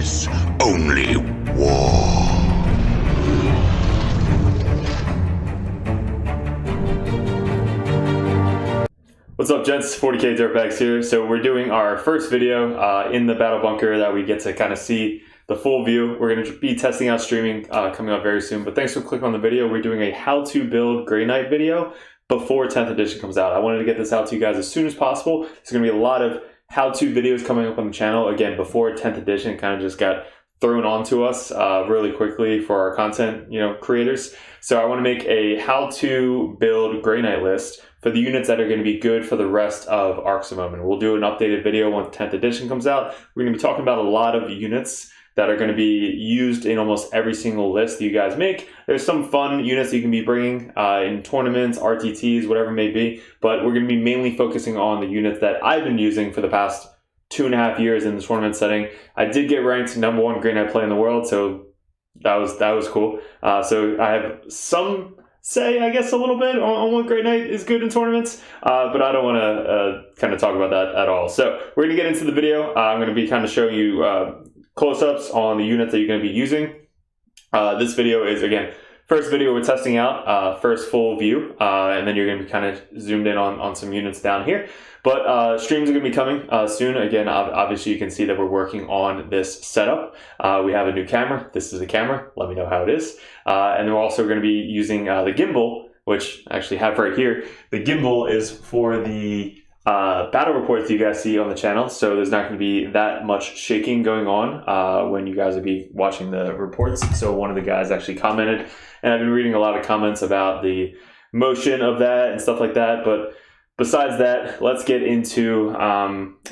is only war. What's up, gents? 40k Dirtbags here. So we're doing our first video in the battle bunker that we get to kind of see the full view. We're going to be testing out streaming coming up very soon. But thanks for clicking on the video. We're doing a how to build Grey Knight video before 10th edition comes out. I wanted to get this out to you guys as soon as possible. There's going to be a lot of how-to videos coming up on the channel. Again, before 10th edition kind of just got thrown onto us really quickly for our content, creators. So I want to make a how-to build Grey Knight list for the units that are going to be good for the rest of Arks of Omen. We'll do an updated video once 10th edition comes out. We're going to be talking about a lot of units that are going to be used in almost every single list that you guys make. There's some fun units that you can be bringing in tournaments, RTTs, whatever it may be, but we're going to be mainly focusing on the units that I've been using for the past 2.5 years in the tournament setting. I did get ranked #1 Grey Knight player in the world, so that was cool. So I have some say, I guess, a little bit on what Grey Knight is good in tournaments, but I don't want to kind of talk about that at all. So we're going to get into the video. I'm going to be kind of showing you close-ups on the units that you're going to be using. This video is, again, first video we're testing out, first full view, and then you're going to be kind of zoomed in on some units down here. But streams are going to be coming soon. Again, obviously you can see that we're working on this setup. We have a new camera. This is a camera. Let me know how it is. And then we're also going to be using the gimbal, which I actually have right here. The gimbal is for the battle reports that you guys see on the channel. So there's not going to be that much shaking going on when you guys will be watching the reports. So one of the guys actually commented, and I've been reading a lot of comments about the motion of that and stuff like that. But besides that, let's get into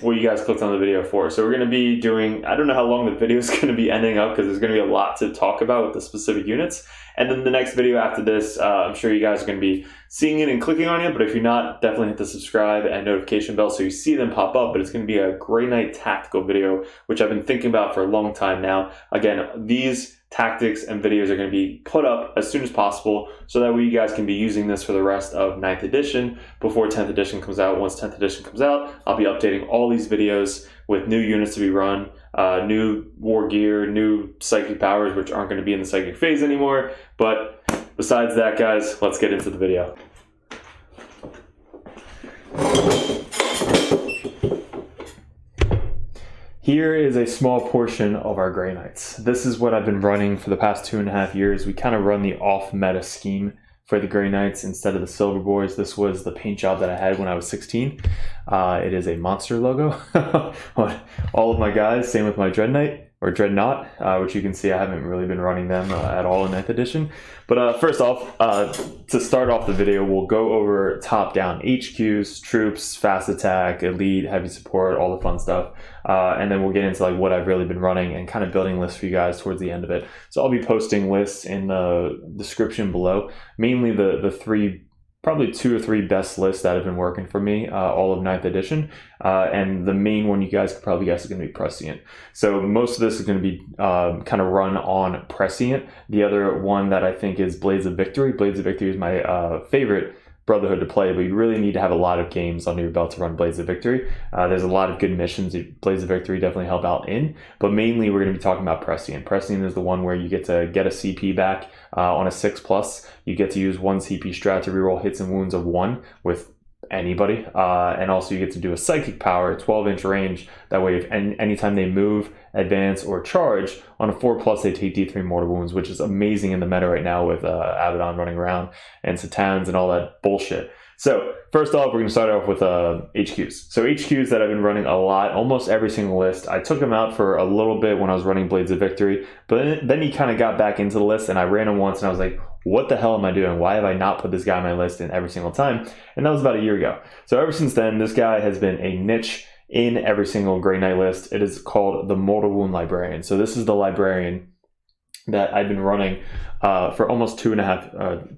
what you guys clicked on the video for. So we're going to be doing, I don't know how long the video is going to be ending up because there's going to be a lot to talk about with the specific units. And then the next video after this, I'm sure you guys are going to be seeing it and clicking on it. But if you're not, definitely hit the subscribe and notification bell so you see them pop up. But it's going to be a Grey Knight tactical video, which I've been thinking about for a long time now. Again, these tactics and videos are going to be put up as soon as possible so that way you guys can be using this for the rest of 9th edition before 10th edition comes out. Once 10th edition comes out, I'll be updating all these videos with new units to be run, new war gear, new psychic powers, which aren't going to be in the psychic phase anymore. But besides that, guys, let's get into the video. Here is a small portion of our Grey Knights. This is what I've been running for the past 2.5 years. We kind of run the off-meta scheme for the Grey Knights instead of the silver boards. This was the paint job that I had when I was 16. It is a monster logo. All of my guys, same with my Dreadknight or Dreadnought, which you can see I haven't really been running them at all in 9th edition. But first off, to start off the video, we'll go over top-down HQs, troops, fast attack, elite, heavy support, all the fun stuff. And then we'll get into like what I've really been running and kind of building lists for you guys towards the end of it. So I'll be posting lists in the description below, mainly the three, probably 2 or 3 best lists that have been working for me all of 9th edition. And the main one you guys could probably guess is going to be Prescient. So most of this is going to be kind of run on Prescient. The other one that I think is Blades of Victory. Blades of Victory is my favorite Brotherhood to play, but you really need to have a lot of games under your belt to run Blades of Victory. There's a lot of good missions that Blades of Victory definitely help out in, but mainly we're going to be talking about Prescient. Prescient is the one where you get to get a CP back on a 6+. You get to use 1 CP strat to reroll hits and wounds of 1 with anybody, and also you get to do a psychic power, 12-inch range. That way, if anytime they move, advance, or charge on a 4+, they take D3 mortal wounds, which is amazing in the meta right now with Abaddon running around and Satans and all that bullshit. So first off, we're going to start off with HQs. So HQs that I've been running a lot, almost every single list. I took them out for a little bit when I was running Blades of Victory, but then he kind of got back into the list, and I ran him once, and I was like, what the hell am I doing? Why have I not put this guy on my list in every single time? And that was about a year ago. So ever since then, this guy has been a niche in every single Grey Knight list. It is called the Mortal Wound Librarian. So this is the librarian that I've been running for almost 2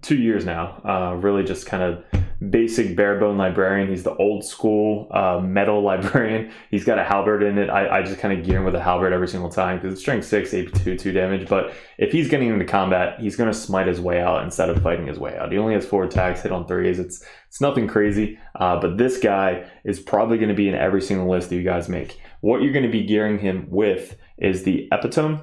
years now. Really just kind of basic barebone librarian. He's the old school metal librarian. He's got a halberd in it. I just kind of gear him with a halberd every single time because it's strength 6, AP 2 damage. But if he's getting into combat, he's going to smite his way out instead of fighting his way out. He only has 4 attacks, hit on 3s. It's nothing crazy. But this guy is probably going to be in every single list that you guys make. What you're going to be gearing him with is the epitome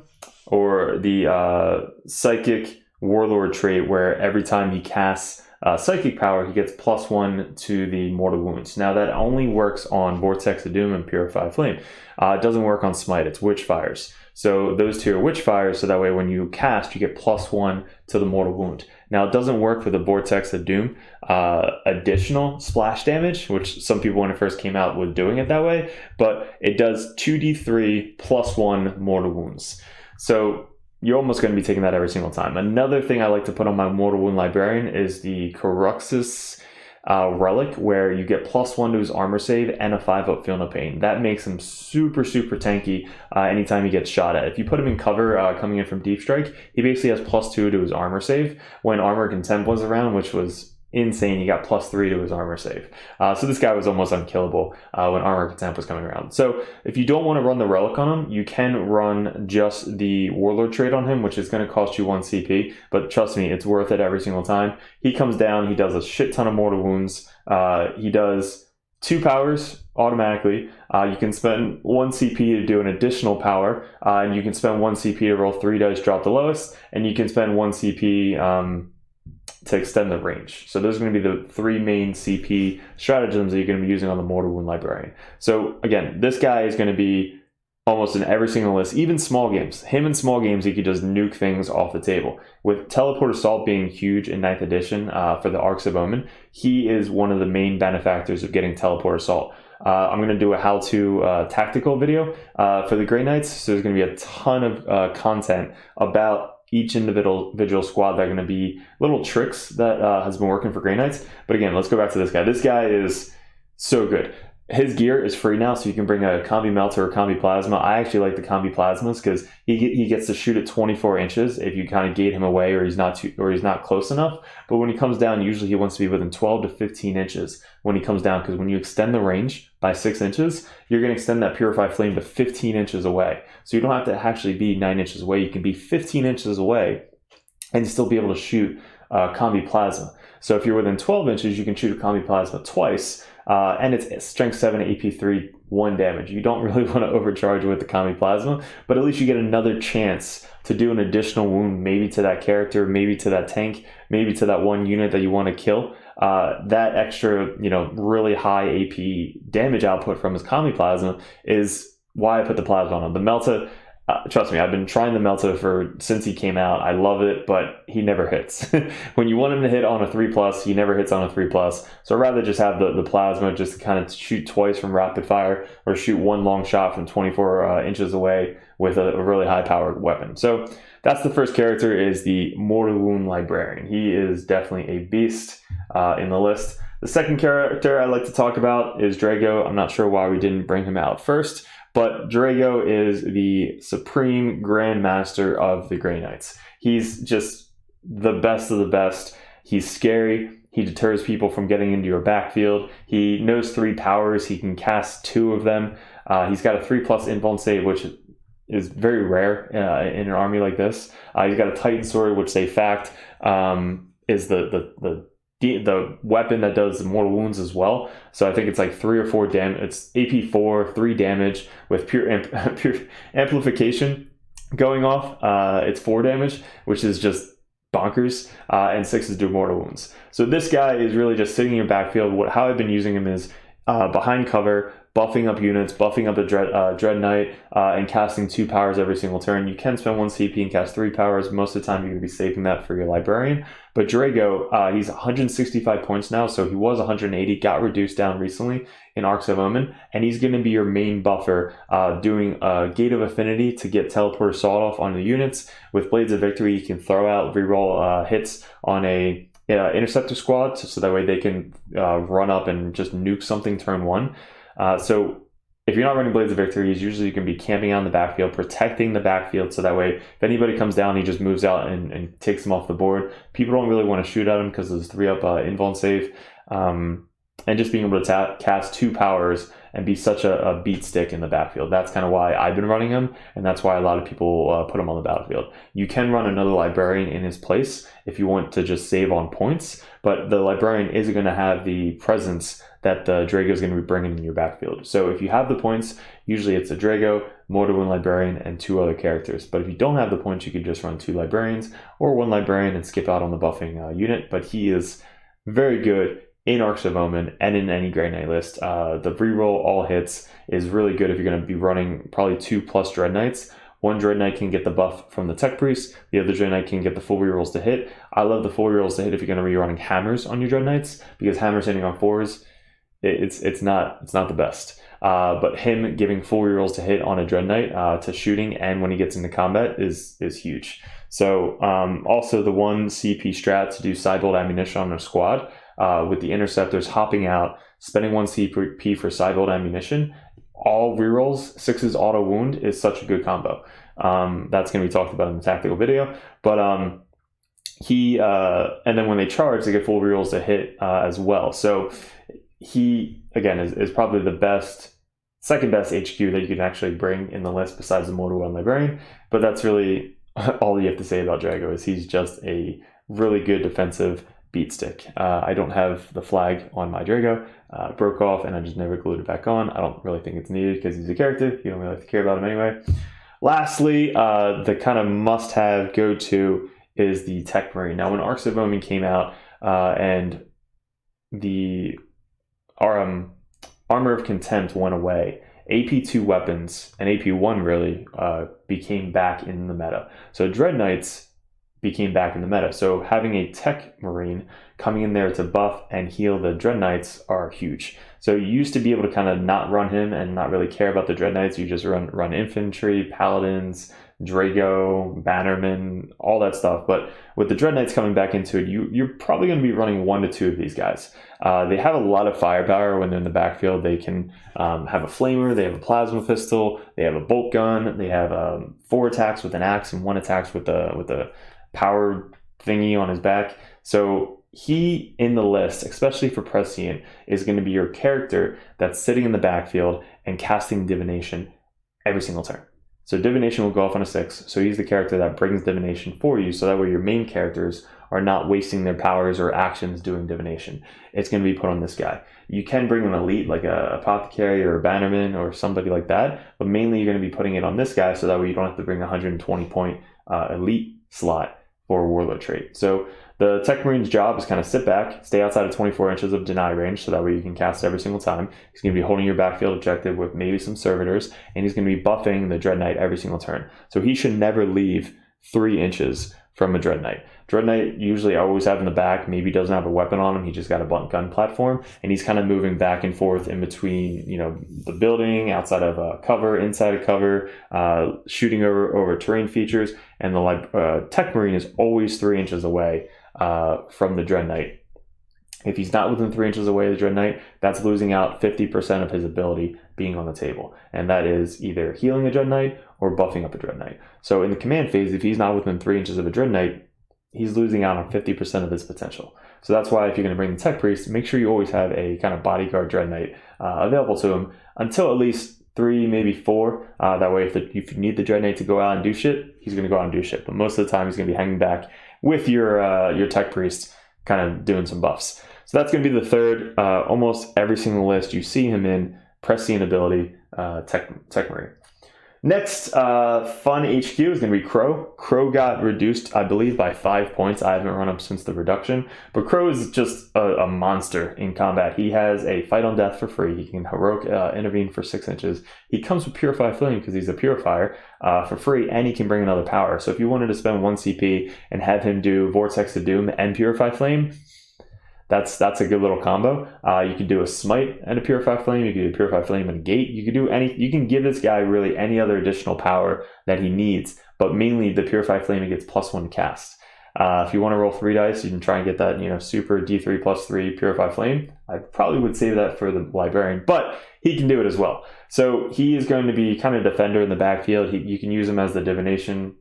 or the psychic warlord trait, where every time he casts psychic power, he gets +1 to the mortal wounds. Now that only works on Vortex of Doom and Purify Flame. It doesn't work on Smite, it's Witch Fires. So those two are Witch Fires, so that way when you cast, you get +1 to the mortal wound. Now it doesn't work with the Vortex of Doom additional splash damage, which some people when it first came out were doing it that way, but it does 2d3 +1 mortal wounds. So you're almost going to be taking that every single time. Another thing I like to put on my Mortal Wound Librarian is the Caruxus Relic, where you get +1 to his armor save and a 5-up Feel No Pain. That makes him super tanky anytime he gets shot at. If you put him in cover coming in from Deep Strike, he basically has +2 to his armor save. When Armor Contempt was around, which was insane, he got +3 to his armor save. So this guy was almost unkillable when Armor Contempt was coming around. So if you don't want to run the Relic on him, you can run just the Warlord trait on him, which is going to cost you 1 CP, but trust me, it's worth it every single time. He comes down, he does a shit ton of mortal wounds. He does 2 powers automatically. You can spend 1 CP to do an additional power, and you can spend 1 CP to roll 3 dice, drop the lowest, and you can spend 1 CP to extend the range. So those are going to be the 3 main CP stratagems that you're going to be using on the Mortal Wound Librarian. So again, this guy is going to be almost in every single list, even small games. Him in small games, he could just nuke things off the table. With Teleport Assault being huge in 9th edition for the Arks of Omen, he is one of the main benefactors of getting Teleport Assault. I'm going to do a how-to tactical video for the Grey Knights, so there's going to be a ton of content about each individual squad that are going to be little tricks that has been working for Grey Knights. But again, let's go back to this guy. This guy is so good. His gear is free now, so you can bring a Combi Melter or Combi Plasma. I actually like the Combi Plasmas because he gets to shoot at 24 inches if you kind of gate him away or he's not close enough. But when he comes down, usually he wants to be within 12 to 15 inches when he comes down, because when you extend the range by 6 inches, you're going to extend that Purify Flame to 15 inches away. So you don't have to actually be 9 inches away. You can be 15 inches away and still be able to shoot Combi Plasma. So if you're within 12 inches, you can shoot a Combi Plasma twice. And it's strength 7, AP 3, 1 damage. You don't really want to overcharge with the Combi Plasma, but at least you get another chance to do an additional wound, maybe to that character, maybe to that tank, maybe to that one unit that you want to kill. That extra, really high AP damage output from his Combi Plasma is why I put the Plasma on him. The Melta, trust me, I've been trying the Melta since he came out. I love it, but he never hits. When you want him to hit on a 3+, he never hits on a 3+. So I'd rather just have the Plasma just to kind of shoot twice from rapid fire or shoot 1 long shot from 24 inches away with a really high powered weapon. So that's the first character, is the Mortal Wound Librarian. He is definitely a beast in the list. The second character I like to talk about is Drago. I'm not sure why we didn't bring him out first, but Drago is the supreme Grand Master of the Grey Knights. He's just the best of the best. He's scary. He deters people from getting into your backfield. He knows 3 powers. He can cast 2 of them. He's got a 3+ invuln save, which is very rare in an army like this. He's got a Titan Sword, which they fact is the weapon that does mortal wounds as well. So I think it's like 3 or 4 damage. It's AP 4, 3 damage with pure amplification going off. It's 4 damage, which is just bonkers, and 6 is do mortal wounds. So this guy is really just sitting in your backfield. How I've been using him is behind cover, buffing up units, buffing up the Dreadknight, and casting 2 powers every single turn. You can spend 1 CP and cast 3 powers. Most of the time you're going to be saving that for your Librarian. But Drago, he's 165 points now, so he was 180, got reduced down recently in Arks of Omen, and he's going to be your main buffer, doing a Gate of Affinity to get Teleport Assault off on the units. With Blades of Victory, you can throw out reroll hits on a Interceptor squad, so that way they can run up and just nuke something turn 1. So if you're not running Blades of Victory, he's usually going to be camping out in the backfield, protecting the backfield, so that way if anybody comes down, he just moves out and takes them off the board. People don't really want to shoot at him because there's 3-up invuln save. And just being able to cast 2 powers and be such a beat stick in the backfield. That's kind of why I've been running him, and that's why a lot of people put him on the battlefield. You can run another Librarian in his place if you want to just save on points, but the Librarian isn't going to have the presence that the Drago is going to be bringing in your backfield. So if you have the points, usually it's a Drago, Mortarwind Librarian, and 2 other characters. But if you don't have the points, you could just run 2 Librarians or 1 Librarian and skip out on the buffing unit. But he is very good in Arks of Omen and in any Grey Knight list. The reroll all hits is really good if you're going to be running probably 2+ Dreadknights. 1 Dreadknight can get the buff from the Tech Priest, the other Dreadknight can get the full rerolls to hit. I love the full rerolls to hit if you're going to be running hammers on your Dreadknights, because hammers hitting on 4s, it's not the best. But him giving full rerolls to hit on a Dreadknight to shooting and when he gets into combat is huge. So also the 1 CP strat to do sideboard ammunition on a squad, with the interceptors hopping out, spending 1 CP for sideboard ammunition, all rerolls, 6's auto wound is such a good combo. That's going to be talked about in the tactical video. But and then when they charge, they get full rerolls to hit as well. So he, again, is probably the second best HQ that you can actually bring in the list besides the Mortarwind Librarian. But that's really all you have to say about Drago, is he's just a really good defensive beat stick. I don't have the flag on my Drago. It broke off and I just never glued it back on. I don't really think it's needed because he's a character. You don't really have to care about him anyway. Lastly, the kind of must-have go-to is the Tech Marine. Now, when Arks of Omen came out and the Armor of Contempt went away, AP2 weapons and AP1 really became back in the meta. So Dreadknights became back in the meta. So having a Tech Marine coming in there to buff and heal the Dreadknights are huge. So you used to be able to kind of not run him and not really care about the Dreadknights. You just run infantry, paladins, Drago, Bannermen, all that stuff. But with the Dreadknights coming back into it, you're probably going to be running 1 to 2 of these guys. They have a lot of firepower when they're in the backfield. They can have a flamer, they have a plasma pistol, they have a bolt gun, they have 4 attacks with an axe and 1 attacks with a power thingy on his back. So he, in the list, especially for Prescient, is going to be your character that's sitting in the backfield and casting Divination every single turn. So Divination will go off on a 6, so he's the character that brings Divination for you, so that way your main characters are not wasting their powers or actions doing Divination. It's going to be put on this guy. You can bring an elite like a Apothecary or a Bannerman or somebody like that, but mainly you're going to be putting it on this guy, so that way you don't have to bring a 120 point elite slot for a Warlord trait. So the Tech Marine's job is kind of sit back, stay outside of 24 inches of deny range, so that way you can cast every single time. He's going to be holding your backfield objective with maybe some servitors, and he's going to be buffing the Dreadknight every single turn. So he should never leave 3 inches from a Dreadknight. Dreadknight usually always have in the back, maybe doesn't have a weapon on him, he just got a blunt gun platform, and he's kind of moving back and forth in between, the building, outside of cover, inside of cover, shooting over terrain features, and the Tech Marine is always 3 inches away from the Dreadknight. If he's not within 3 inches away of the Dreadknight, that's losing out 50% of his ability being on the table. And that is either healing a Dreadknight or buffing up a Dreadknight. So in the command phase, if he's not within 3 inches of a Dreadknight, he's losing out on 50% of his potential. So that's why if you're going to bring the Tech Priest, make sure you always have a kind of bodyguard Dreadknight available to him until at least 3, maybe 4. That way if you need the Dreadknight to go out and do shit, he's going to go out and do shit. But most of the time he's going to be hanging back with your Tech Priest kind of doing some buffs. So that's going to be the third. Almost every single list you see him in, Prescient ability, Tech Marine. Next, fun HQ is going to be Crow. Crow got reduced, I believe, by 5 points. I haven't run up since the reduction. But Crow is just a monster in combat. He has a fight on death for free. He can heroic intervene for 6 inches. He comes with Purify Flame because he's a Purifier for free, and he can bring another power. So if you wanted to spend 1 CP and have him do Vortex of Doom and Purify Flame, that's a good little combo. You could do a Smite and a Purify Flame. You could do a Purify Flame and a Gate. You could do you can give this guy really any other additional power that he needs, but mainly the Purify Flame, he gets +1 to cast. If you want to roll 3 dice, you can try and get that, super D3 plus 3 Purify Flame. I probably would save that for the Librarian, but he can do it as well. So he is going to be kind of defender in the backfield. You can use him as the Divination.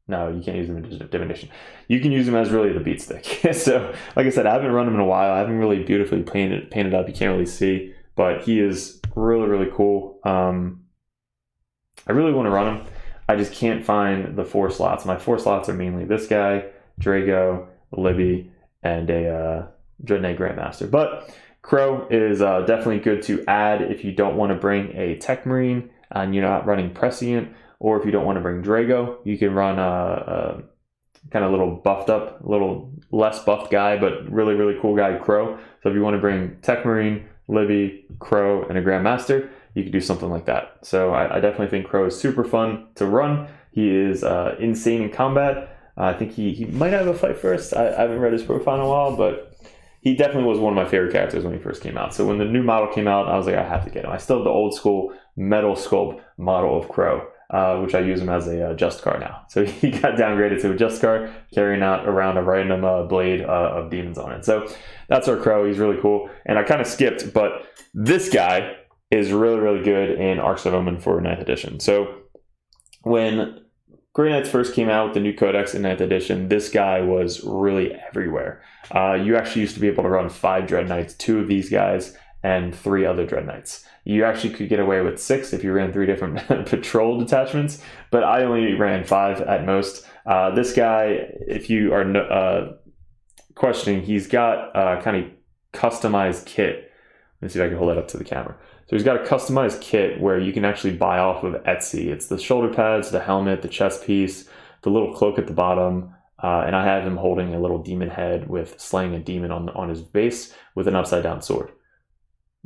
No, you can't use him as Divination. You can use him as really the beat stick. So, like I said, I haven't run him in a while. I haven't really beautifully painted up. You can't really see, but he is really, really cool. I really want to run him. I just can't find the 4 slots. My 4 slots are mainly this guy, Drago, Libby, and a Dreadknight Grandmaster. But Crow is definitely good to add if you don't want to bring a Tech Marine and you're not running Prescient, or if you don't want to bring Drago, you can run a kind of little buffed up, a little less buffed guy, but really, really cool guy, Crow. So if you want to bring Tech Marine, Libby, Crow, and a Grandmaster, you could do something like that. So I definitely think Crow is super fun to run. He is insane in combat. I think he might have a fight first. I haven't read his profile in a while, but he definitely was one of my favorite characters when he first came out. So when the new model came out, I was like, I have to get him. I still have the old school metal sculpt model of Crow, which I use him as a Justicar now. So he got downgraded to a Justicar, carrying out around a random blade of demons on it. So that's our Crow. He's really cool. And I kind of skipped, but this guy is really, really good in Arks of Omen for 9th edition. So when Grey Knights first came out with the new codex in 9th edition, this guy was really everywhere. You actually used to be able to run 5 Dreadknights, 2 of these guys, and 3 other Dreadknights. You actually could get away with 6 if you ran 3 different patrol detachments, but I only ran 5 at most. This guy, if you are questioning, he's got kind of customized kit. Let me see if I can hold that up to the camera. So he's got a customized kit where you can actually buy off of Etsy. It's the shoulder pads, the helmet, the chest piece, the little cloak at the bottom, and I have him holding a little demon head with slaying a demon on his base with an upside down sword.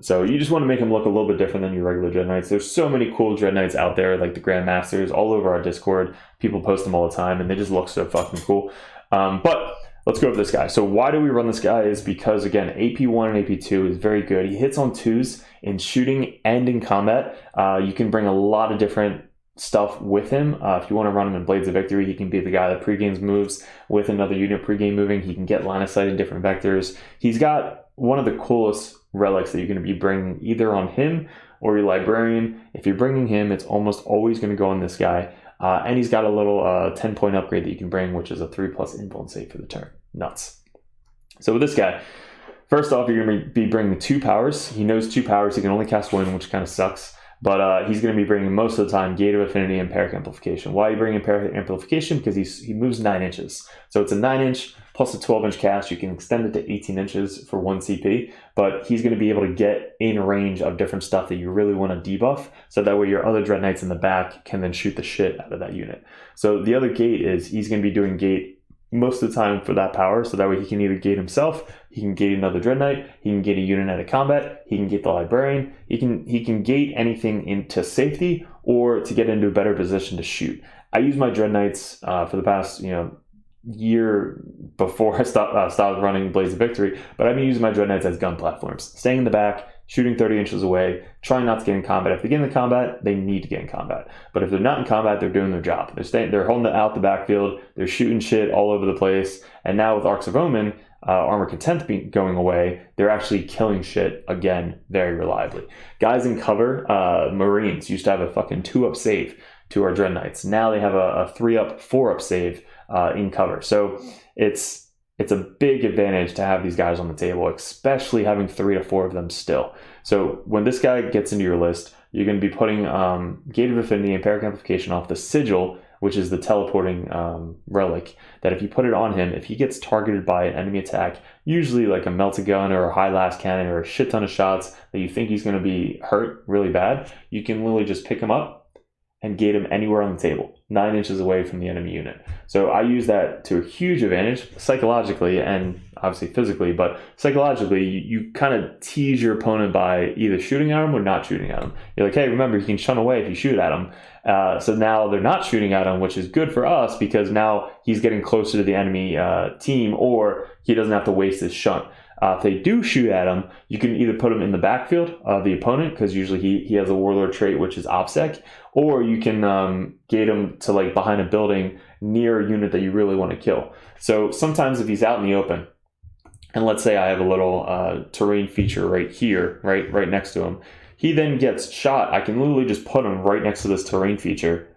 So you just want to make him look a little bit different than your regular Dreadknights. There's so many cool Dreadknights out there, like the Grandmasters, all over our Discord. People post them all the time, and they just look so fucking cool. But let's go over this guy. So why do we run this guy is because, again, AP1 and AP2 is very good. He hits on 2s in shooting and in combat. You can bring a lot of different stuff with him. If you want to run him in Blades of Victory, he can be the guy that pre-games moves with another unit pre-game moving. He can get line of sight in different vectors. He's got one of the coolest relics that you're going to be bringing either on him or your Librarian. If you're bringing him, it's almost always going to go on this guy. And he's got a little 10-point upgrade that you can bring, which is a 3+ influence save for the turn. Nuts. So with this guy, first off, you're going to be bringing 2 powers. He knows 2 powers. He can only cast 1, which kind of sucks. But he's going to be bringing most of the time Gate of Affinity and Empiric Amplification. Why are you bringing Empiric Amplification? Because he moves 9 inches. So it's a 9-inch plus a 12-inch cast. You can extend it to 18 inches for 1 CP. But he's going to be able to get in range of different stuff that you really want to debuff. So that way your other Dreadknights in the back can then shoot the shit out of that unit. So the other gate is he's going to be doing gate most of the time for that power, so that way he can either gate himself, he can gate another Dreadknight, he can gate a unit out of combat, he can gate the Librarian, he can gate anything into safety or to get into a better position to shoot. I use my Dreadknights for the past year before I stopped running Blades of Victory, but I've been using my Dreadknights as gun platforms, staying in the back, shooting 30 inches away, trying not to get in combat. If they get in combat, they need to get in combat. But if they're not in combat, they're doing their job. They're holding it out the backfield, they're shooting shit all over the place. And now with Arks of Omen, Armor Content going away, they're actually killing shit again very reliably. Guys in cover, Marines used to have a fucking 2-up save to our Dreadknights. Now they have a 3-up, 4-up save in cover. So it's a big advantage to have these guys on the table, especially having 3 to 4 of them still. So when this guy gets into your list, you're going to be putting Gate of Affinity and Empiric Amplification off the Sigil, which is the teleporting relic, that if you put it on him, if he gets targeted by an enemy attack, usually like a melted gun or a high last cannon or a shit ton of shots that you think he's going to be hurt really bad, you can literally just pick him up and gate him anywhere on the table, 9 inches away from the enemy unit. So I use that to a huge advantage psychologically and obviously physically, but psychologically you kind of tease your opponent by either shooting at him or not shooting at him. You're like, hey, remember, you can shun away if you shoot at him. So now they're not shooting at him, which is good for us because now he's getting closer to the enemy team, or he doesn't have to waste his shunt. If they do shoot at him, you can either put him in the backfield of the opponent, because usually he has a warlord trait which is OPSEC, or you can gate him to like behind a building near a unit that you really want to kill. So sometimes if he's out in the open, and let's say I have a little terrain feature right here, right next to him, he then gets shot. I can literally just put him right next to this terrain feature,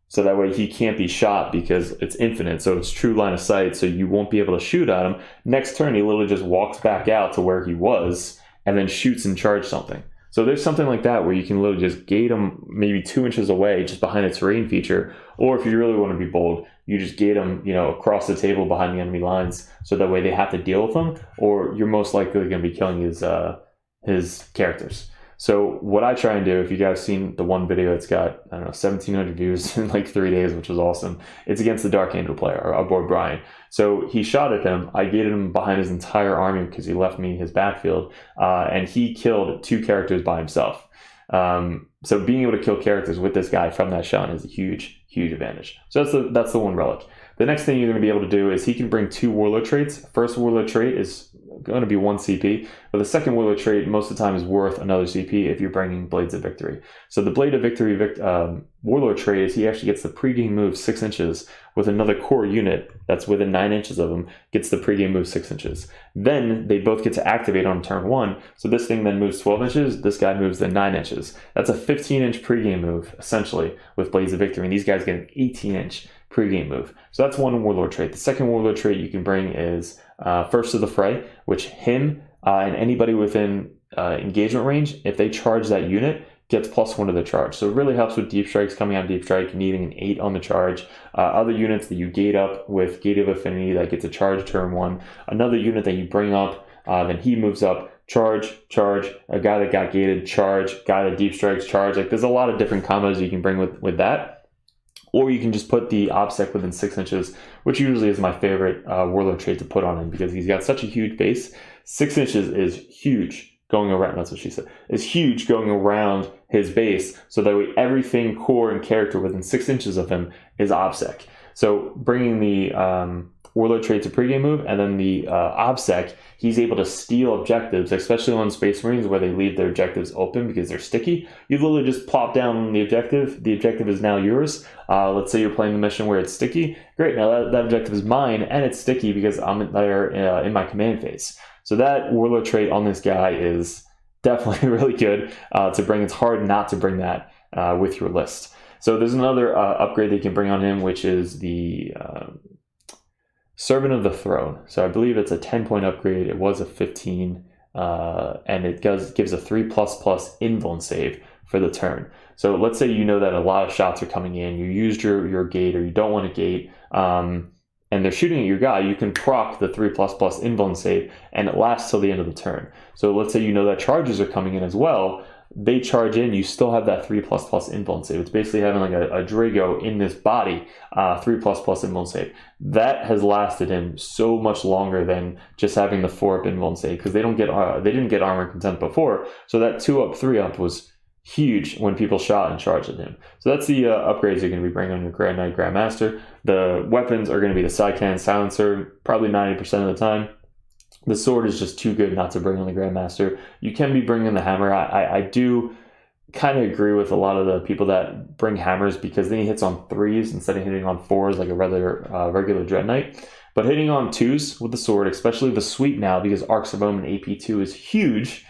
so that way he can't be shot because it's infinite, so it's true line of sight, so you won't be able to shoot at him. Next turn, he literally just walks back out to where he was and then shoots and charge something. So there's something like that where you can literally just gate him maybe 2 inches away just behind a terrain feature, or if you really want to be bold, you just gate him, across the table behind the enemy lines, so that way they have to deal with him, or you're most likely going to be killing his characters. So what I try and do, if you guys seen the one video, it's got, 1,700 views in like 3 days, which was awesome. It's against the Dark Angel player, our boy Brian. So he shot at him. I gated him behind his entire army because he left me his backfield, and he killed 2 characters by himself. So being able to kill characters with this guy from that shot is a huge, huge advantage. So that's the one relic. The next thing you're going to be able to do is he can bring 2 warlord traits. First warlord trait is going to be 1 CP, but the second warlord trait most of the time is worth another CP if you're bringing Blades of Victory. So the Blade of Victory warlord trait is he actually gets the pregame move 6 inches with another core unit that's within 9 inches of him, gets the pregame move 6 inches. Then they both get to activate on turn 1, so this thing then moves 12 inches, this guy moves then 9 inches. That's a 15-inch pregame move, essentially, with Blades of Victory, and these guys get an 18-inch pregame move. So that's one warlord trait. The second warlord trait you can bring is First to the Fray, which him and anybody within engagement range, if they charge that unit, gets +1 to the charge. So it really helps with deep strikes, coming out of deep strike, needing an 8 on the charge. Other units that you gate up with Gate of Affinity that gets a charge turn 1. Another unit that you bring up, then he moves up, charge, a guy that got gated, charge, guy that deep strikes, charge. Like there's a lot of different combos you can bring with that. Or you can just put the OBSEC within 6 inches, which usually is my favorite warlord trait to put on him because he's got such a huge base. 6 inches is huge going around, that's what she said, is huge going around his base, so that way everything core and character within 6 inches of him is OBSEC. So bringing the warlord trait to pregame move, and then the OBSEC, he's able to steal objectives, especially on Space Marines where they leave their objectives open because they're sticky. You literally just plop down the objective is now yours. Let's say you're playing the mission where it's sticky. Great, now that objective is mine, and it's sticky because I'm there in my command phase. So that warlord trait on this guy is definitely really good to bring. It's hard not to bring that with your list. So there's another upgrade they can bring on him, which is the Servant of the Throne. So I believe it's a 10-point upgrade. It was a 15, and it gives a 3++ invuln save for the turn. So let's say you know that a lot of shots are coming in, you used your gate, or you don't want to gate, and they're shooting at your guy, you can proc the 3++ invuln save, and it lasts till the end of the turn. So let's say you know that charges are coming in as well, they charge in, you still have that 3++ invuln save. It's basically having like a Drago in this body, 3++ invuln save. That has lasted him so much longer than just having the 4-up invuln save, because they didn't get armor content before, so that 2-up, 3-up was huge when people shot and charged at him. So that's the upgrades you're going to be bringing on your Dreadknight Grandmaster. The weapons are going to be the side cannon silencer, probably 90% of the time. The sword is just too good not to bring on the Grandmaster. You can be bringing the hammer. I do kind of agree with a lot of the people that bring hammers, because then he hits on 3s instead of hitting on 4s like a regular Dreadknight. But hitting on 2s with the sword, especially the sweep now, because Arks of Omen AP2 is huge.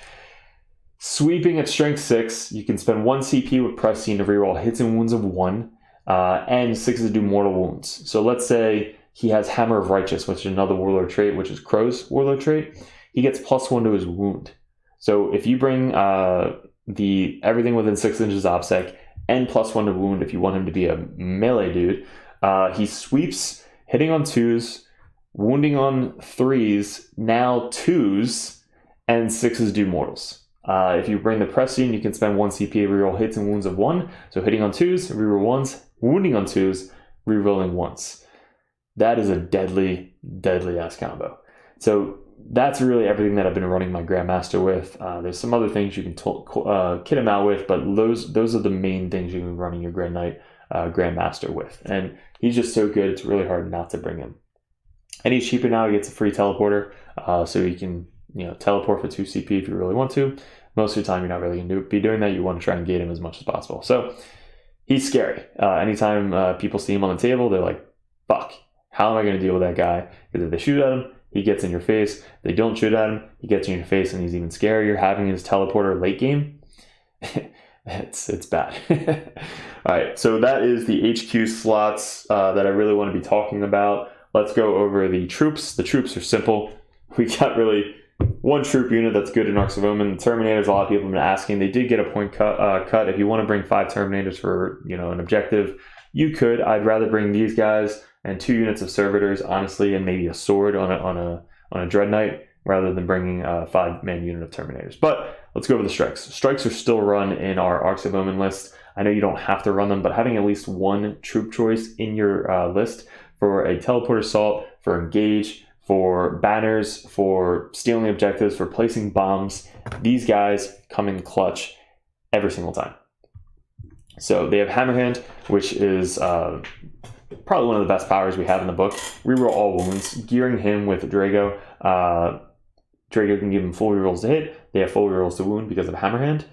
Sweeping at strength 6, you can spend 1 CP with Prescient to reroll hits and wounds of 1, and 6 to do mortal wounds. So let's say he has Hammer of Righteous, which is another warlord trait, which is Crow's warlord trait. He gets +1 to his wound. So if you bring everything within 6 inches OBSEC and +1 to wound, if you want him to be a melee dude, he sweeps, hitting on 2s, wounding on 3s, now 2s, and 6s do mortals. If you bring the Prescient, you can spend 1 CP to reroll hits and wounds of 1. So hitting on 2s, reroll 1s, wounding on 2s, rerolling 1s. That is a deadly, deadly ass combo. So that's really everything that I've been running my Grandmaster with. There's some other things you can kit him out with, but those are the main things you can be running your Dreadknight Grandmaster with. And he's just so good, it's really hard not to bring him. And he's cheaper now, he gets a free teleporter, so you can teleport for 2 CP if you really want to. Most of the time you're not really going to be doing that. You want to try and gate him as much as possible. So he's scary. Anytime people see him on the table, they're like, fuck, how am I going to deal with that guy? Because if they shoot at him, he gets in your face. If they don't shoot at him, he gets in your face, and he's even scarier. Having his teleporter late game, it's bad. All right, so that is the HQ slots that I really want to be talking about. Let's go over the troops. The troops are simple. We got really one troop unit that's good in Arks of Omen. Terminators, a lot of people have been asking. They did get a point cut. If you want to bring 5 Terminators for an objective, you could. I'd rather bring these guys and 2 units of Servitors, honestly, and maybe a sword on a Dreadknight, rather than bringing a 5-man unit of Terminators. But let's go over the strikes. Strikes are still run in our Arks of Omen list. I know you don't have to run them, but having at least one troop choice in your list for a teleport assault, for engage, for banners, for stealing objectives, for placing bombs, these guys come in clutch every single time. So they have Hammerhand, which is probably one of the best powers we have in the book. Reroll all wounds, gearing him with Drago. Drago can give him full rerolls to hit. They have full rerolls to wound because of Hammerhand.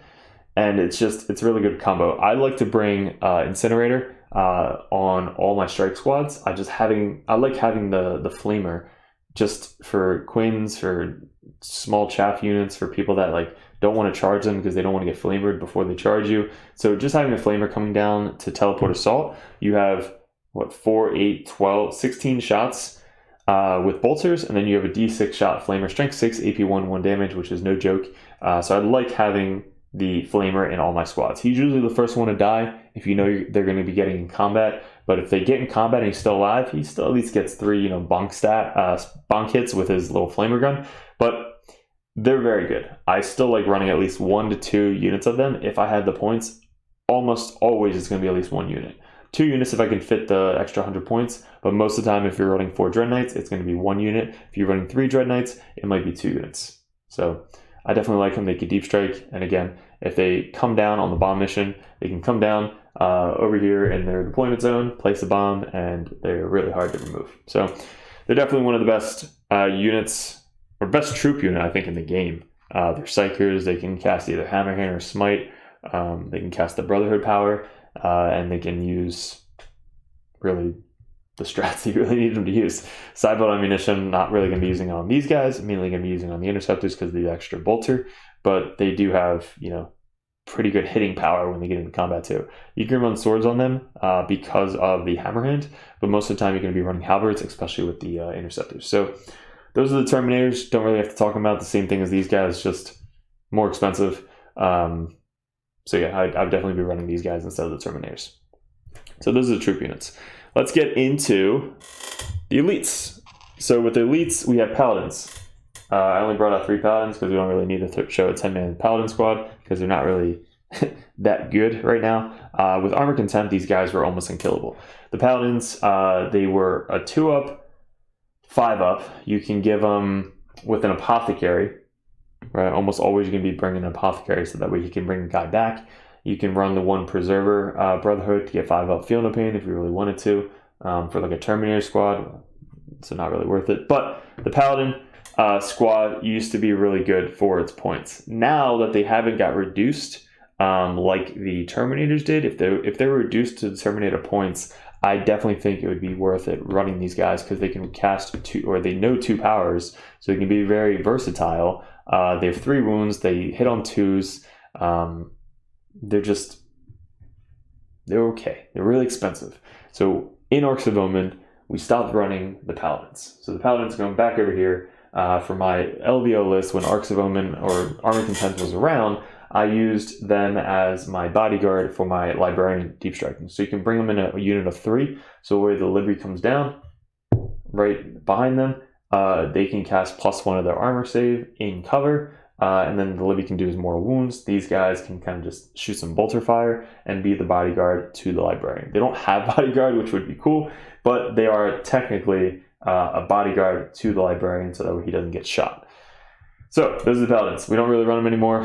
And it's a really good combo. I like to bring Incinerator on all my strike squads. I like having the Flamer just for Quins, for small chaff units, for people that like don't want to charge them because they don't want to get flamered before they charge you. So just having a Flamer coming down to teleport assault, you have 4, 8, 12, 16 shots with bolters, and then you have a D6 shot Flamer, strength 6, AP 1 damage, which is no joke. So I like having the Flamer in all my squads. He's usually the first one to die if you know they're going to be getting in combat. But if they get in combat and he's still alive, he still at least gets 3 bonk hits with his little Flamer gun. But they're very good. I still like running at least 1 to 2 units of them. If I had the points, almost always it's going to be at least 1 unit. 2 units if I can fit the extra 100 points, but most of the time if you're running 4 Dreadknights, it's going to be 1 unit. If you're running 3 Dreadknights, it might be 2 units. So I definitely like them. They can deep strike, and again, if they come down on the bomb mission, they can come down over here in their deployment zone, place a bomb, and they're really hard to remove. So they're definitely one of the best units, or best troop unit, I think, in the game. They're Psychers. They can cast either Hammerhand or Smite. They can cast the Brotherhood power, and they can use really the strats that you really need them to use. Sideboard ammunition, not really going to be using on these guys, mainly going to be using on the Interceptors because of the extra bolter, but they do have, pretty good hitting power when they get into combat too. You can run swords on them because of the Hammerhand, but most of the time you're going to be running halberds, especially with the Interceptors. So those are the Terminators. Don't really have to talk about the same thing as these guys, just more expensive. So yeah, I'd definitely be running these guys instead of the Terminators. So those are the troop units. Let's get into the elites. So with the elites, we have Paladins. I only brought out 3 Paladins because we don't really need to show a 10-man Paladin squad because they're not really that good right now. With Armor Contempt, these guys were almost unkillable. The Paladins, they were a 2-up, 5-up. You can give them with an Apothecary. Right, almost always you're going to be bringing an Apothecary so that way you can bring the guy back. You can run the 1 Preserver Brotherhood to get 5-up Feel No Pain if you really wanted to for like a Terminator squad, so not really worth it. But the Paladin squad used to be really good for its points. Now that they haven't got reduced like the Terminators did, if they were reduced to the Terminator points, I definitely think it would be worth it running these guys because they can cast 2, or they know 2 powers, so they can be very versatile. They have 3 wounds. They hit on 2s. They're okay. They're really expensive. So in Arks of Omen, we stopped running the Paladins. So the Paladins going back over here for my LVO list when Arks of Omen or Armor Contempt was around. I used them as my bodyguard for my Librarian deep striking. So you can bring them in a unit of 3. So where the Libri comes down, right behind them, they can cast +1 of their armor save in cover, and then the Libby can do is more wounds. These guys can kind of just shoot some bolter fire and be the bodyguard to the Librarian. They don't have bodyguard, which would be cool, but they are technically a bodyguard to the Librarian so that way he doesn't get shot. So those are the Paladins. We don't really run them anymore.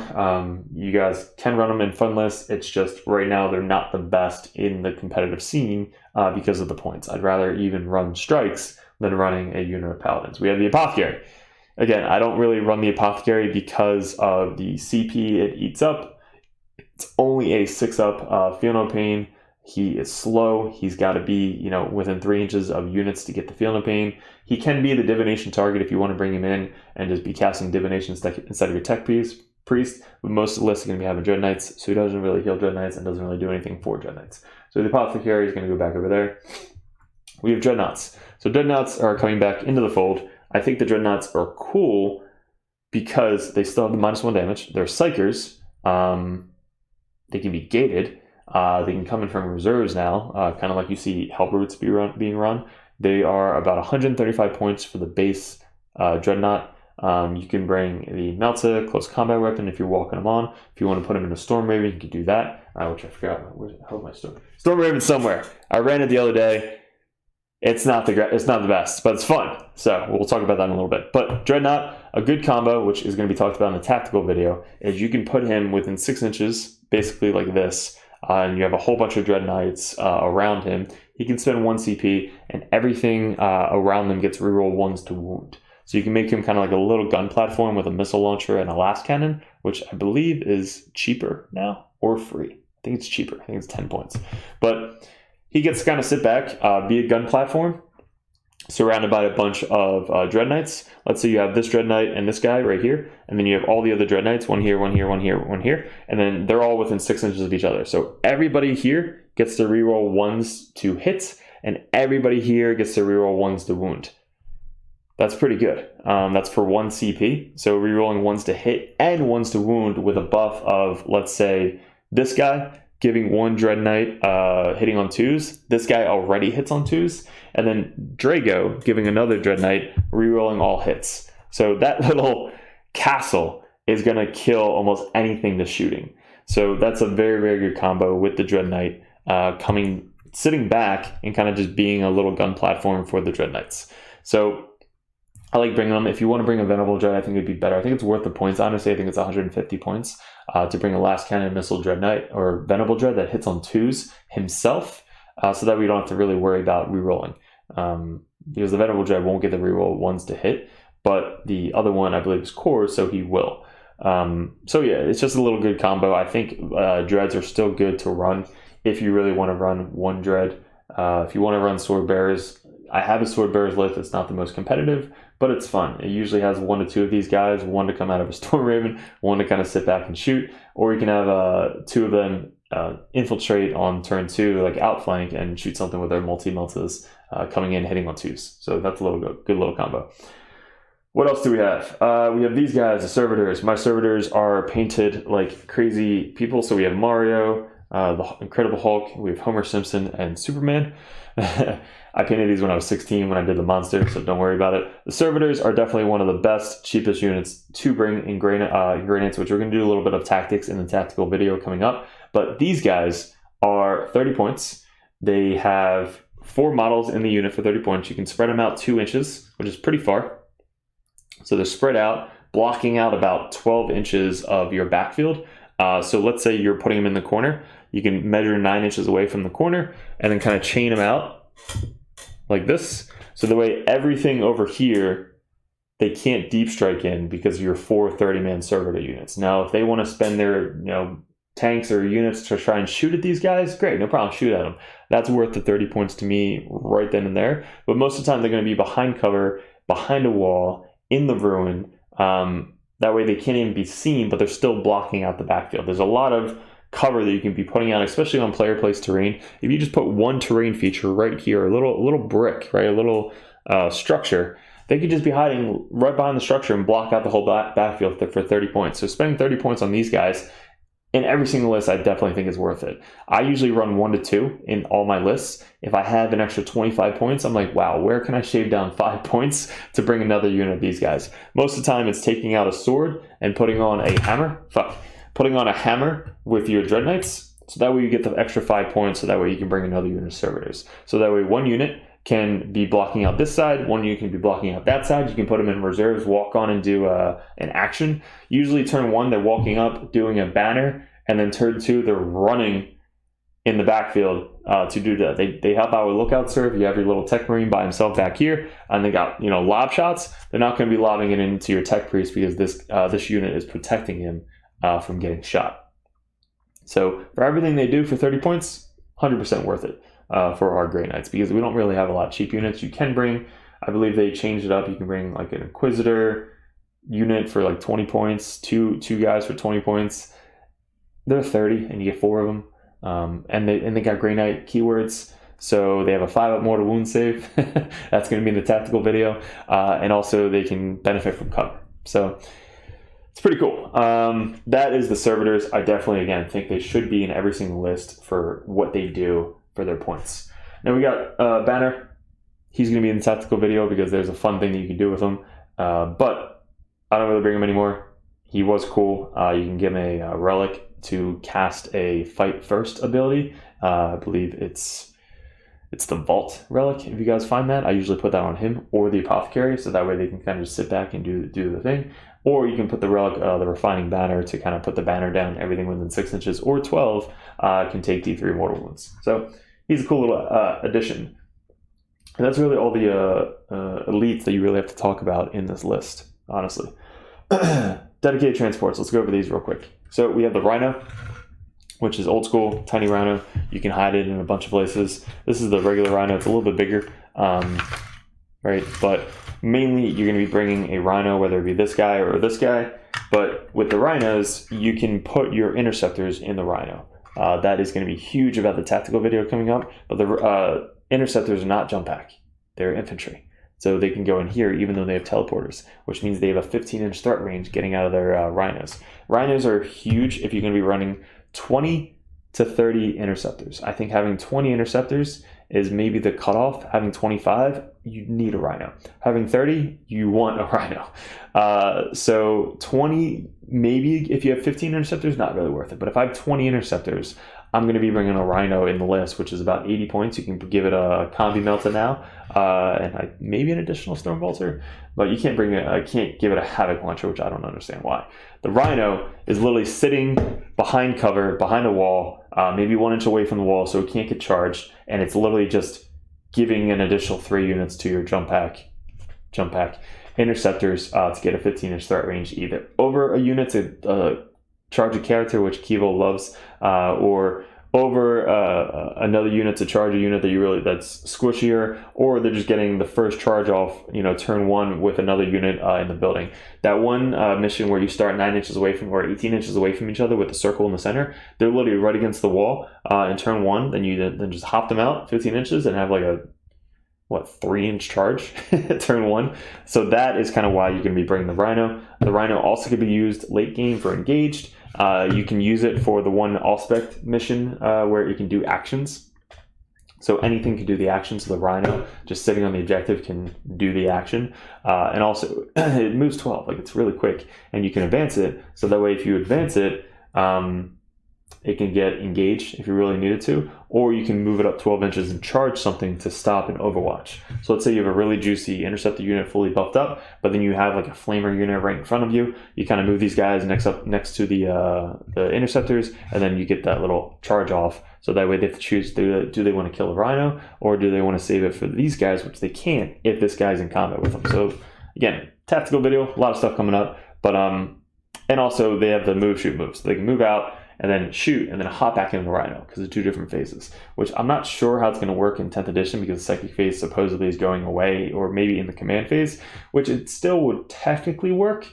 You guys can run them in fun lists. It's just right now they're not the best in the competitive scene because of the points. I'd rather even run strikes than running a unit of Paladins. We have the Apothecary. Again, I don't really run the Apothecary because of the CP it eats up. It's only a 6-up Feel No Pain. He is slow. He's got to be, within 3 inches of units to get the Field of Pain. He can be the divination target if you want to bring him in and just be casting divination instead of your tech priest. But most of the list is going to be having Dreadknights, so he doesn't really heal Dreadknights and doesn't really do anything for Dreadknights. So the Apothecary is going to go back over there. We have Dreadnoughts. So Dreadnoughts are coming back into the fold. I think the Dreadnoughts are cool because they still have the -1 damage. They're Psychers. They can be gated. They can come in from reserves now, kind of like you see Helbrutes being run. They are about 135 points for the base Dreadnought. You can bring the Melta close combat weapon if you're walking them on. If you want to put them in a Storm Raven, you can do that. Which I forgot. How's my Storm Raven somewhere? I ran it the other day. It's not the best, but it's fun. So we'll talk about that in a little bit. But Dreadnought, a good combo, which is going to be talked about in the tactical video, is you can put him within 6 inches, basically like this, and you have a whole bunch of Dreadknights around him. He can spend 1 CP, and everything around them gets reroll 1s to wound. So you can make him kind of like a little gun platform with a missile launcher and a last cannon, which I believe is cheaper now or free. I think it's cheaper. I think it's 10 points. But he gets to kind of sit back, be a gun platform, surrounded by a bunch of Dreadknights. Let's say you have this Dreadknight and this guy right here, and then you have all the other Dreadknights, one here, one here, one here, one here, and then they're all within 6 inches of each other. So everybody here gets to reroll 1s to hit, and everybody here gets to reroll 1s to wound. That's pretty good. That's for 1 CP. So rerolling 1s to hit and 1s to wound with a buff of, let's say, this guy giving 1 Dreadknight hitting on 2s. This guy already hits on 2s. And then Drago giving another Dreadknight rerolling all hits. So that little castle is going to kill almost anything that's shooting. So that's a very, very good combo with the Dreadknight sitting back and kind of just being a little gun platform for the Dreadknights. So I like bringing them. If you want to bring a Venerable Dread, I think it'd be better. I think it's worth the points. Honestly, I think it's 150 points to bring a Last Cannon Missile Dreadknight or Venerable Dread that hits on 2s himself, so that we don't have to really worry about rerolling. Because the Venerable Dread won't get the reroll 1s to hit, but the other one I believe is core, so he will. So yeah, it's just a little good combo. I think Dreads are still good to run if you really want to run 1 Dread. If you want to run Sword Bearers, I have a Sword Bearers list. It's not the most competitive, but it's fun. It usually has 1 to 2 of these guys, 1 to come out of a Storm Raven, 1 to kind of sit back and shoot, or you can have 2 of them infiltrate on turn 2, like outflank, and shoot something with their multi-meltas coming in, hitting on 2s. So that's a good little combo. What else do we have? We have these guys, the Servitors. My Servitors are painted like crazy people. So we have Mario, the Incredible Hulk, we have Homer Simpson, and Superman. I painted these when I was 16 when I did the monster, so don't worry about it. The Servitors are definitely one of the best, cheapest units to bring in Granites, which we're going to do a little bit of tactics in the tactical video coming up. But these guys are 30 points. They have 4 models in the unit for 30 points. You can spread them out 2 inches, which is pretty far. So they're spread out, blocking out about 12 inches of your backfield. So let's say you're putting them in the corner. You can measure 9 inches away from the corner and then kind of chain them out like this. So the way everything over here, they can't deep strike in because you're 4 30-man Servitor units. Now, if they want to spend their tanks or units to try and shoot at these guys, great, no problem, shoot at them. That's worth the 30 points to me right then and there. But most of the time, they're going to be behind cover, behind a wall, in the ruin. That way they can't even be seen, but they're still blocking out the backfield. There's a lot of cover that you can be putting out, especially on player place terrain. If you just put 1 terrain feature right here, a little brick, right, a little structure, they could just be hiding right behind the structure and block out the whole backfield for 30 points. So spending 30 points on these guys in every single list, I definitely think is worth it. I usually run 1 to 2 in all my lists. If I have an extra 25 points, I'm like, wow, where can I shave down 5 points to bring another unit of these guys? Most of the time, it's taking out a sword and putting on a hammer. Putting on a hammer with your Dreadknights. So that way you get the extra 5 points, so that way you can bring another unit of Servitors. So that way 1 unit can be blocking out this side, 1 unit can be blocking out that side. You can put them in reserves, walk on and do an action. Usually turn 1, they're walking up, doing a banner, and then turn 2, they're running in the backfield to do that. They help out with lookout serve. You have your little tech marine by himself back here, and they got lob shots. They're not going to be lobbing it into your tech priest because this unit is protecting him from getting shot. So for everything they do for 30 points, 100% worth it for our Grey Knights, because we don't really have a lot of cheap units. You can bring, I believe they changed it up, you can bring like an Inquisitor unit for like 20 points, two guys for 20 points. They're 30 and you get 4 of them. And they got Grey Knight keywords. So they have a 5-up mortal wound save. That's going to be in the tactical video. And also they can benefit from cover. So it's pretty cool. That is the servitors. I definitely, again, think they should be in every single list for what they do for their points. Now we got Banner. He's going to be in the tactical video because there's a fun thing that you can do with him. But I don't really bring him anymore. He was cool. You can give him a relic to cast a fight first ability. I believe it's the Vault relic. If you guys find that, I usually put that on him or the Apothecary, so that way they can kind of just sit back and do the thing. Or you can put the relic, the Refining Banner, to kind of put the banner down. Everything within 6 inches or 12 can take D3 mortal wounds. So he's a cool little addition. And that's really all the elites that you really have to talk about in this list, honestly. Dedicated transports. Let's go over these real quick. So we have the Rhino, which is old school, tiny Rhino. You can hide it in a bunch of places. This is the regular Rhino. It's a little bit bigger, right? But mainly you're going to be bringing a Rhino, whether it be this guy or this guy. But with the Rhinos, you can put your Interceptors in the Rhino. That is going to be huge about the tactical video coming up. But the Interceptors are not jump pack. They're infantry. So they can go in here even though they have teleporters, which means they have a 15-inch threat range getting out of their Rhinos. Rhinos are huge if you're going to be running 20 to 30 Interceptors. I think having 20 Interceptors is maybe the cutoff. Having 25, you need a Rhino. Having 30, you want a Rhino. So 20, maybe if you have 15 Interceptors, not really worth it. But if I have 20 Interceptors, I'm going to be bringing a Rhino in the list, which is about 80 points. You can give it a Combi Melta now, and maybe an additional Storm Bolter, but you can't can't give it a Havoc Launcher, which I don't understand why. The Rhino is literally sitting behind cover, behind a wall, maybe 1 inch away from the wall, so it can't get charged, and it's literally just giving an additional 3 units to your jump pack Interceptors to get a 15-inch threat range, either over a unit to charge a character, which Kivo loves, or over another unit to charge a unit that's squishier, or they're just getting the first charge off, turn 1 with another unit in the building. That one mission where you start 9 inches away from, or 18 inches away from each other with a circle in the center, they're literally right against the wall in turn 1, then you then just hop them out 15 inches and have like a 3-inch charge turn 1. So that is kind of why you're going to be bringing the Rhino. The Rhino also could be used late game for engaged. You can use it for the one Allspect mission where it can do actions. So anything can do the action. So the Rhino just sitting on the objective can do the action. And also it moves 12, like it's really quick, and you can advance it. So that way if you advance it, it can get engaged if you really needed to, or you can move it up 12 inches and charge something to stop an Overwatch. So let's say you have a really juicy Interceptor unit fully buffed up, but then you have like a Flamer unit right in front of you. You kind of move these guys next to the Interceptors, and then you get that little charge off. So that way they have to choose, do they want to kill a Rhino, or do they want to save it for these guys, which they can't if this guy's in combat with them. So again, tactical video, a lot of stuff coming up, but and also they have the move, shoot, move. So they can move out and then shoot, and then hop back into the Rhino, because it's 2 different phases, which I'm not sure how it's going to work in 10th edition, because the psychic phase supposedly is going away, or maybe in the command phase, which it still would technically work.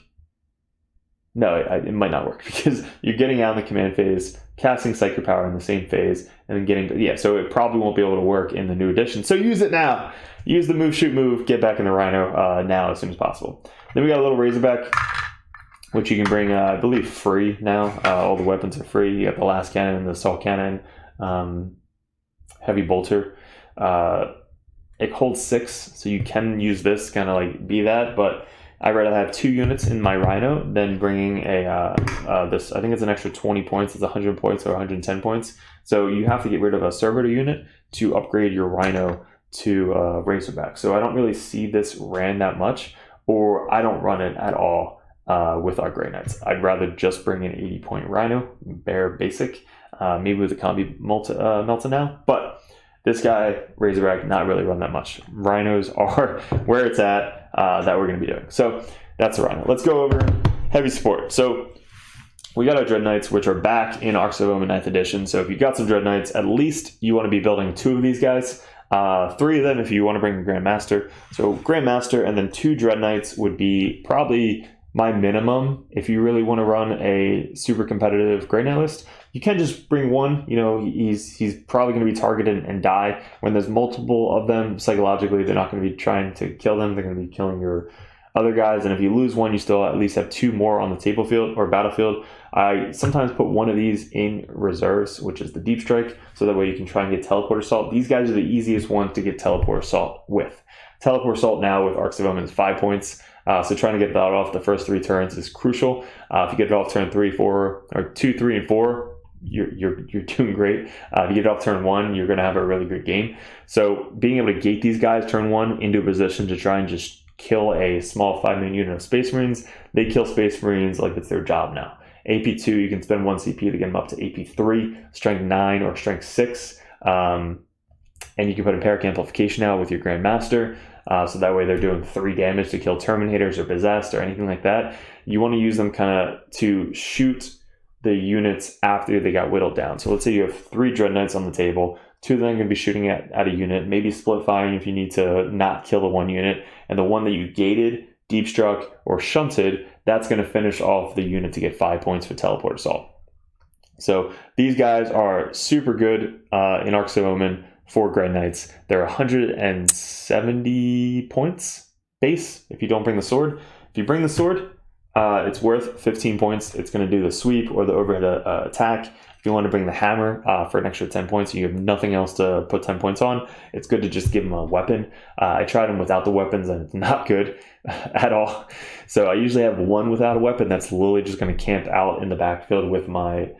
No, it might not work, because you're getting out in the command phase, casting psychic power in the same phase, and then getting, so it probably won't be able to work in the new edition. So use it now. Use the move, shoot, move, get back in the Rhino now as soon as possible. Then we got a little Razorback, which you can bring, I believe, free now. All the weapons are free. You have the Last Cannon, the Assault Cannon, Heavy Bolter. It holds 6, so you can use this, kind of like be that, but I'd rather have 2 units in my Rhino than bringing this. I think it's an extra 20 points. It's 100 points or 110 points. So you have to get rid of a Servitor unit to upgrade your Rhino to Razorback. So I don't really see this ran that much, or I don't run it at all. With our Grey Knights, I'd rather just bring an 80-point Rhino, bare basic, maybe with a Combi Melta now. But this guy, Razorback, not really run that much. Rhinos are where it's at that we're going to be doing. So that's the Rhino. Let's go over heavy support. So we got our Dreadknights, which are back in Arks of Omen 9th edition. So if you got some Dreadknights, at least you want to be building 2 of these guys. 3 of them if you want to bring a Grandmaster. So Grandmaster and then 2 Dreadknights would be probably my minimum if you really want to run a super competitive Grey Knight list. You can just bring 1. You know, he's probably going to be targeted and die. When there's multiple of them, psychologically, they're not going to be trying to kill them. They're going to be killing your other guys. And if you lose 1, you still at least have 2 more on the table field or battlefield. I sometimes put 1 of these in reserves, which is the Deep Strike, so that way you can try and get Teleport Assault. These guys are the easiest ones to get Teleport Assault with. Teleport Assault now with Arks of Omen is 5 points. So trying to get that off the first 3 turns is crucial. If you get it off turn 3, 4, or 2, 3, and 4, you're doing great. If you get it off turn 1, you're going to have a really good game. So being able to gate these guys turn 1 into a position to try and just kill a small 5-man unit of Space Marines. They kill Space Marines like it's their job now. AP2, you can spend 1 CP to get them up to AP3, Strength 9 or Strength 6. And you can put Empiric Amplification out with your Grandmaster. So that way they're doing 3 damage to kill Terminators or Possessed or anything like that. You want to use them kind of to shoot the units after they got whittled down. So let's say you have 3 Dreadknights on the table. 2 of them are going to be shooting at a unit, maybe split firing if you need to not kill the 1 unit. And the one that you gated, deep struck, or shunted, that's going to finish off the unit to get 5 points for Teleport Assault. So these guys are super good in Arks of Omen for Grey Knights. They're 170 points base if you don't bring the sword. If you bring the sword, it's worth 15 points. It's going to do the sweep or the overhead attack. If you want to bring the hammer for an extra 10 points, you have nothing else to put 10 points on. It's good to just give them a weapon. I tried them without the weapons and it's not good at all. So I usually have 1 without a weapon that's literally just going to camp out in the backfield with my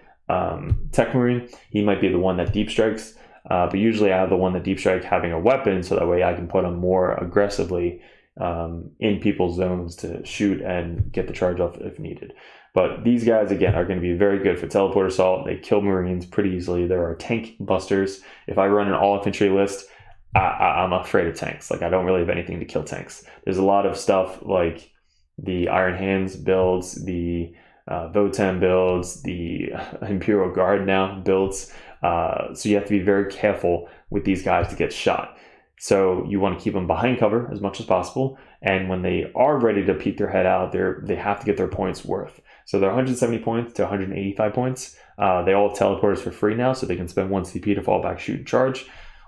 Tech Marine. He might be the one that deep strikes, but usually I have the one that deep strike having a weapon so that way I can put them more aggressively in people's zones to shoot and get the charge off if needed. But these guys, again, are going to be very good for Teleport Assault. They kill Marines pretty easily. There are tank busters. If I run an all-infantry list, I'm afraid of tanks. Like, I don't really have anything to kill tanks. There's a lot of stuff like the Iron Hands builds, the Votan builds, the Imperial Guard now builds. So you have to be very careful with these guys to get shot. So you want to keep them behind cover as much as possible. And when they are ready to peek their head out, they have to get their points worth. So they're 170 points to 185 points. They all have teleporters for free now, so they can spend 1 CP to fall back, shoot, and charge.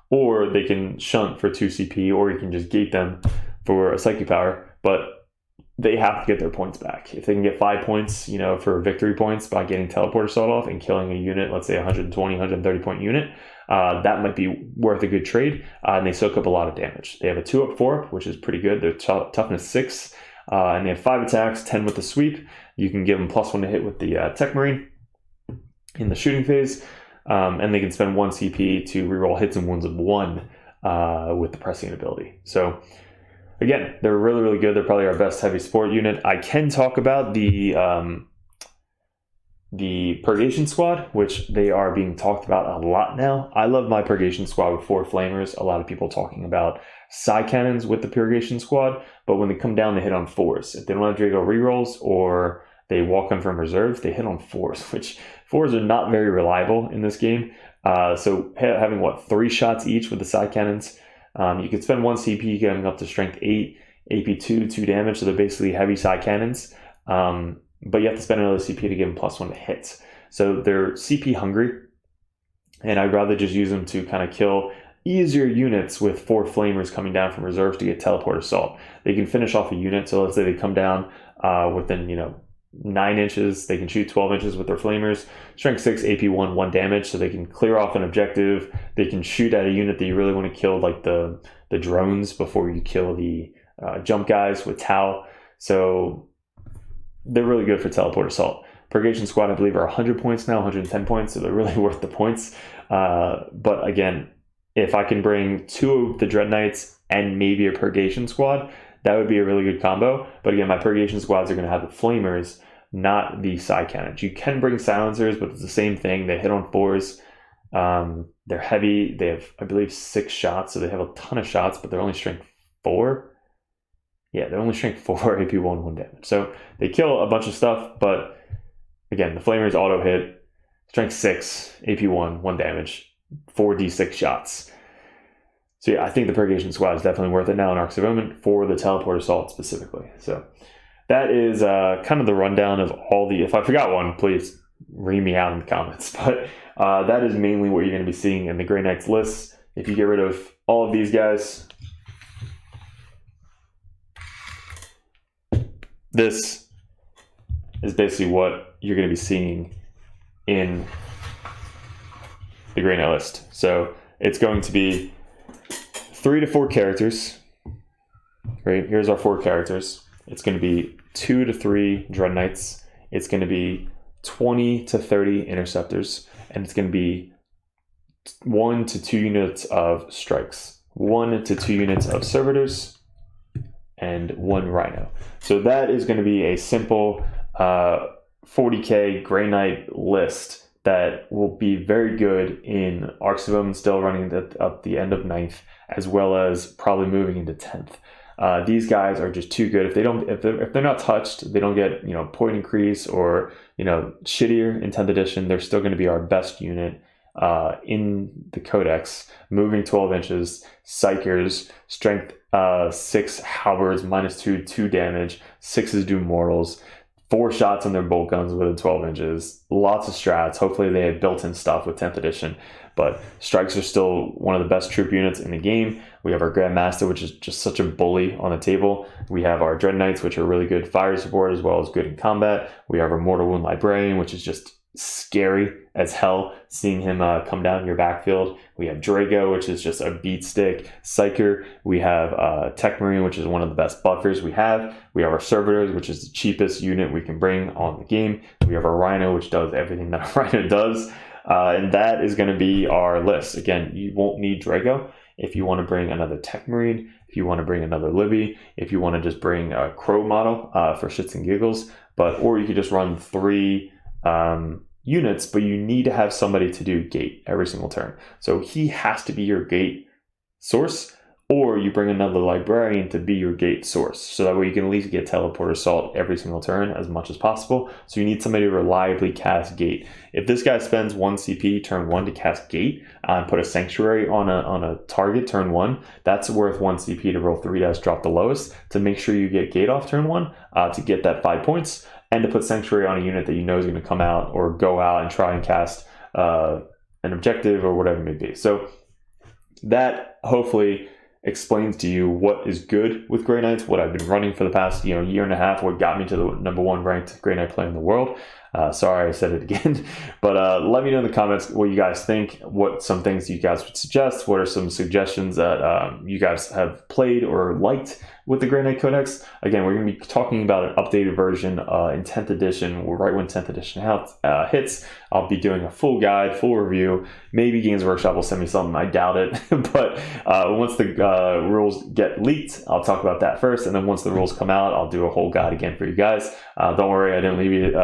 Or they can shunt for 2 CP, or you can just gate them for a psychic power. But they have to get their points back. If they can get 5 points, you know, for victory points by getting Teleport Assault off and killing a unit, let's say 120, 130 point unit, that might be worth a good trade. And they soak up a lot of damage. They have a 2-up, 4-up, which is pretty good. They're toughness 6. And they have 5 attacks, 10 with the sweep. You can give them +1 to hit with the Tech Marine in the shooting phase. And they can spend 1 CP to reroll hits and wounds of 1 with the Prescient ability. So again, they're really, really good. They're probably our best heavy support unit. I can talk about the Purgation Squad, which they are being talked about a lot now. I love my Purgation Squad with 4 Flamers. A lot of people talking about side cannons with the Purgation Squad, but when they come down, they hit on 4s. If they don't have Drago rerolls or they walk on from reserves, they hit on 4s, which 4s are not very reliable in this game. So having, 3 shots each with the side cannons, you can spend 1 CP getting up to strength 8, AP2, 2 damage, so they're basically heavy side cannons. But you have to spend another CP to give them +1 to hits. So they're CP hungry, and I'd rather just use them to kind of kill easier units with 4 Flamers coming down from reserves to get Teleport Assault. They can finish off a unit, so let's say they come down within, 9 inches, they can shoot 12 inches with their Flamers. Strength 6, AP1, 1 damage, so they can clear off an objective. They can shoot at a unit that you really want to kill, like the drones, before you kill the jump guys with Tau. So they're really good for Teleport Assault. Purgation Squad, I believe, are 100 points now, 110 points, so they're really worth the points. But again, if I can bring 2 of the Dreadknights and maybe a Purgation Squad, that would be a really good combo. But again, my Purgation Squads are going to have the Flamers, not the side cannons. You can bring silencers, but it's the same thing. They hit on 4s. They're heavy. They have, I believe, 6 shots, so they have a ton of shots, but they're only strength 4. Yeah, they're only strength 4, AP1, 1 damage. So they kill a bunch of stuff, but again, the Flamer's auto hit, strength 6, AP 1, 1 damage, 4d6 shots. So yeah, I think the Purgation Squad is definitely worth it now in Arks of Omen for the Teleport Assault specifically. So that is kind of the rundown of all the, if I forgot one, please read me out in the comments. But that is mainly what you're going to be seeing in the Grey Knights list. If you get rid of all of these guys, this is basically what you're going to be seeing in the Grey Knight list. So it's going to be 3 to 4 characters. Right, here's our 4 characters. It's going to be 2 to 3 Dreadknights. It's going to be 20 to 30 Interceptors. And it's going to be 1 to 2 units of Strikes, 1 to 2 units of Servitors, and 1 Rhino. So that is going to be a simple 40k Grey Knight list that will be very good in Arks of Omen, still running up the end of 9th, as well as probably moving into 10th. These guys are just too good. If they're not touched, they don't get point increase or shittier in 10th edition. They're still going to be our best unit in the Codex. Moving 12 inches, Psychers, strength 6 halberds, -2, 2 damage, 6 doom mortals, 4 shots on their bolt guns within 12 inches. Lots of strats. Hopefully they have built-in stuff with 10th edition. But strikes are still one of the best troop units in the game. We have our Grandmaster, which is just such a bully on the table. We have our Dreadknights, which are really good fire support as well as good in combat. We have our Mortal Wound Librarian, which is just scary as hell seeing him come down your backfield. We have Drago, which is just a beat stick. Psyker. We have Tech Marine, which is one of the best buffers we have. We have our Servitors, which is the cheapest unit we can bring on the game. We have our Rhino, which does everything that a Rhino does. And that is going to be our list. Again, you won't need Drago if you want to bring another Tech Marine, if you want to bring another Libby, if you want to just bring a Crow model for shits and giggles. Or you could just run 3 units, but you need to have somebody to do gate every single turn. So he has to be your gate source, or you bring another Librarian to be your gate source. So that way you can at least get Teleport Assault every single turn as much as possible. So you need somebody to reliably cast gate. If this guy spends 1 CP turn 1 to cast gate and put a Sanctuary on a target turn 1, that's worth 1 CP to roll 3 dice, drop the lowest, to make sure you get gate off turn 1 to get that 5 points, and to put Sanctuary on a unit that you know is going to come out or go out and try and cast an objective or whatever it may be. So that hopefully explains to you what is good with Grey Knights, what I've been running for the past year and a half, what got me to the #1 ranked Grey Knight player in the world. Sorry I said it again, but let me know in the comments what you guys think, what some things you guys would suggest, what are some suggestions that you guys have played or liked with the Grey Knight Codex. Again, we're going to be talking about an updated version in 10th edition, right when 10th edition hits. I'll be doing a full guide, full review. Maybe Games Workshop will send me something, I doubt it. But once the rules get leaked, I'll talk about that first, and then once the rules come out, I'll do a whole guide again for you guys. Don't worry, I didn't leave you.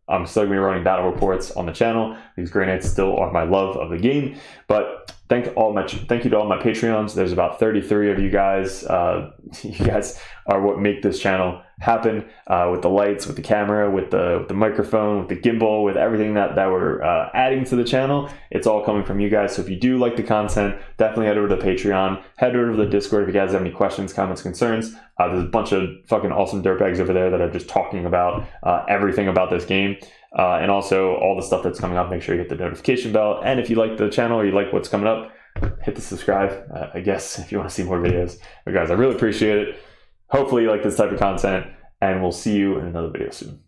I'm still going to be running battle reports on the channel. These Grey Knights still are my love of the game. But thank you to all my Patreons. There's about 33 of you guys. You guys are what make this channel happen, with the lights, with the camera, with the microphone, with the gimbal, with everything that we're adding to the channel. It's all coming from you guys. So if you do like the content, definitely head over to Patreon, head over to the Discord if you guys have any questions, comments, concerns. There's a bunch of fucking awesome dirtbags over there that are just talking about everything about this game. And also all the stuff that's coming up. Make sure you hit the notification bell. And if you like the channel or you like what's coming up, hit the subscribe, I guess, if you want to see more videos. But guys, I really appreciate it. Hopefully you like this type of content, and we'll see you in another video soon.